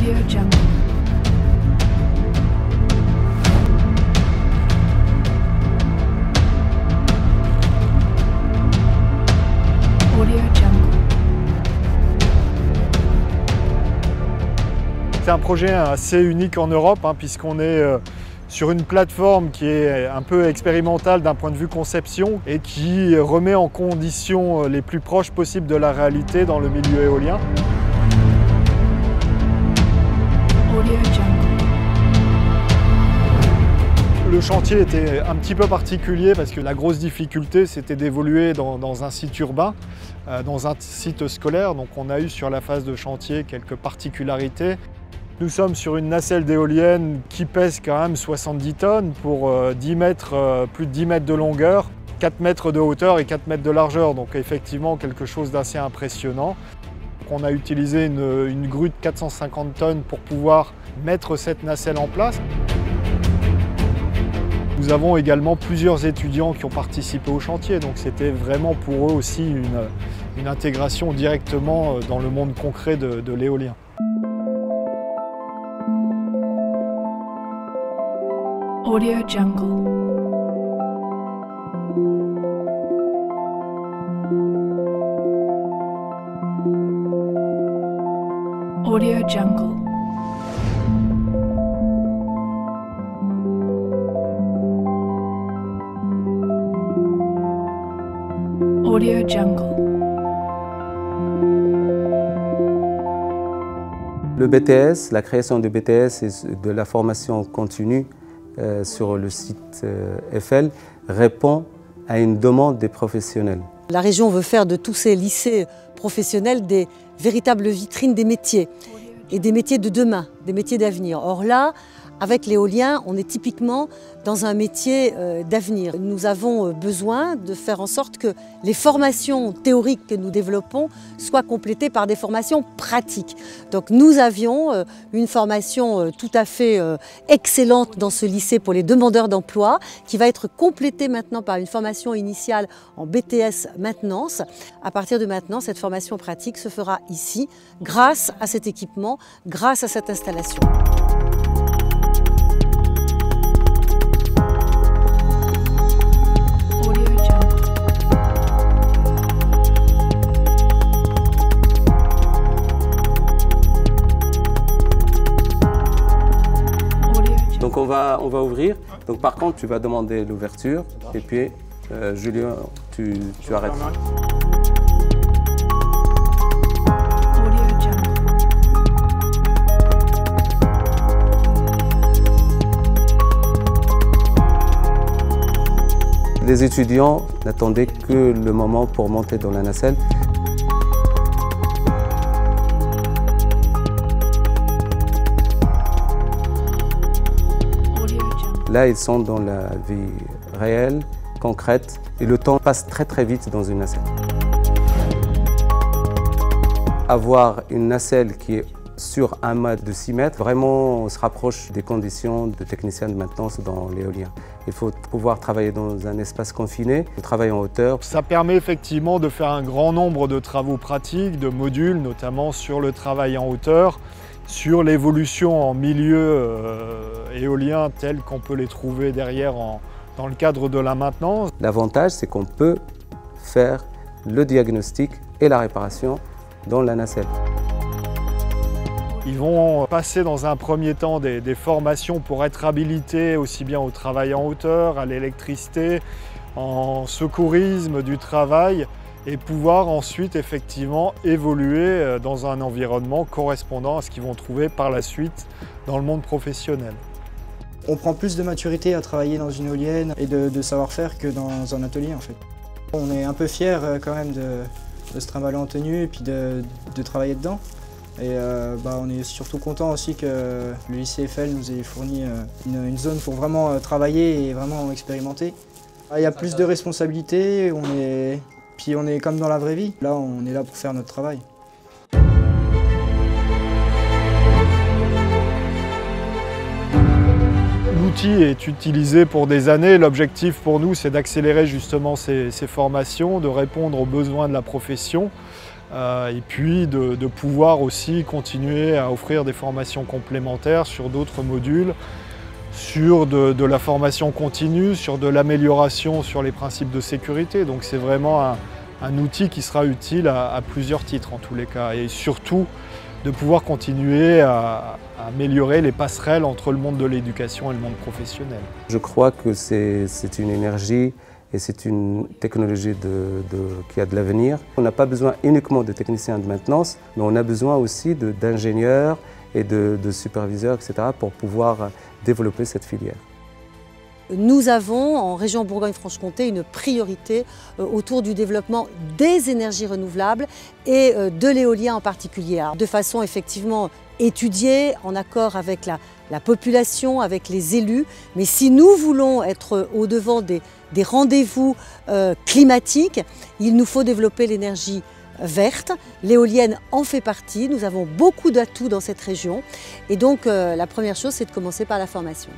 Audio Jungle. Audio Jungle. C'est un projet assez unique en Europe, puisqu'on est sur une plateforme qui est un peu expérimentale d'un point de vue conception et qui remet en conditions les plus proches possibles de la réalité dans le milieu éolien. Audio Jungle. Le chantier était un petit peu particulier parce que la grosse difficulté c'était d'évoluer dans un site urbain, dans un site scolaire. Donc on a eu sur la phase de chantier quelques particularités. Nous sommes sur une nacelle d'éolienne qui pèse quand même 70 tonnes pour 10 mètres, plus de 10 mètres de longueur, 4 mètres de hauteur et 4 mètres de largeur. Donc effectivement quelque chose d'assez impressionnant. On a utilisé une grue de 450 tonnes pour pouvoir mettre cette nacelle en place. Nous avons également plusieurs étudiants qui ont participé au chantier, donc c'était vraiment pour eux aussi une intégration directement dans le monde concret de l'éolien. Audio Jungle. Audio Jungle. Audio Jungle. Le BTS, la création du BTS et de la formation continue sur le site Eiffel répond à une demande des professionnels. La région veut faire de tous ces lycées professionnels des véritables vitrines des métiers et des métiers de demain, des métiers d'avenir. Or là, avec l'éolien, on est typiquement dans un métier d'avenir. Nous avons besoin de faire en sorte que les formations théoriques que nous développons soient complétées par des formations pratiques. Donc nous avions une formation tout à fait excellente dans ce lycée pour les demandeurs d'emploi qui va être complétée maintenant par une formation initiale en BTS maintenance. À partir de maintenant, cette formation pratique se fera ici grâce à cet équipement, grâce à cette installation. Donc on va ouvrir. Donc par contre, tu vas demander l'ouverture et puis Julien, tu arrêtes. Audio Jungle. Les étudiants n'attendaient que le moment pour monter dans la nacelle. Là, ils sont dans la vie réelle, concrète, et le temps passe très très vite dans une nacelle. Avoir une nacelle qui est sur un mât de 6 mètres, vraiment on se rapproche des conditions de technicien de maintenance dans l'éolien. Il faut pouvoir travailler dans un espace confiné, travailler en hauteur. Ça permet effectivement de faire un grand nombre de travaux pratiques, de modules, notamment sur le travail en hauteur, sur l'évolution en milieu éolien tel qu'on peut les trouver derrière dans le cadre de la maintenance. L'avantage, c'est qu'on peut faire le diagnostic et la réparation dans la nacelle. Ils vont passer dans un premier temps des formations pour être habilités aussi bien au travail en hauteur, à l'électricité, en secourisme du travail, et pouvoir ensuite effectivement évoluer dans un environnement correspondant à ce qu'ils vont trouver par la suite dans le monde professionnel. On prend plus de maturité à travailler dans une éolienne et de savoir-faire que dans un atelier en fait. On est un peu fiers quand même de se trimballer en tenue et puis de travailler dedans. Et on est surtout content aussi que le lycée Eiffel nous ait fourni une zone pour vraiment travailler et vraiment expérimenter. Il y a plus de responsabilités, puis on est comme dans la vraie vie. Là, on est là pour faire notre travail. L'outil est utilisé pour des années. L'objectif pour nous, c'est d'accélérer justement ces formations, de répondre aux besoins de la profession, et puis de pouvoir aussi continuer à offrir des formations complémentaires sur d'autres modules, sur de la formation continue, sur de l'amélioration sur les principes de sécurité. Donc c'est vraiment un outil qui sera utile à plusieurs titres en tous les cas, et surtout de pouvoir continuer à améliorer les passerelles entre le monde de l'éducation et le monde professionnel. Je crois que c'est une énergie et c'est une technologie qui a de l'avenir. On n'a pas besoin uniquement de techniciens de maintenance, mais on a besoin aussi d'ingénieurs et de superviseurs, etc., pour pouvoir développer cette filière. Nous avons en région Bourgogne-Franche-Comté une priorité autour du développement des énergies renouvelables et de l'éolien en particulier. Alors, de façon effectivement étudiée, en accord avec la population, avec les élus. Mais si nous voulons être au-devant des rendez-vous climatiques, il nous faut développer l'énergie verte. L'éolienne en fait partie. Nous avons beaucoup d'atouts dans cette région. Et donc la première chose, c'est de commencer par la formation.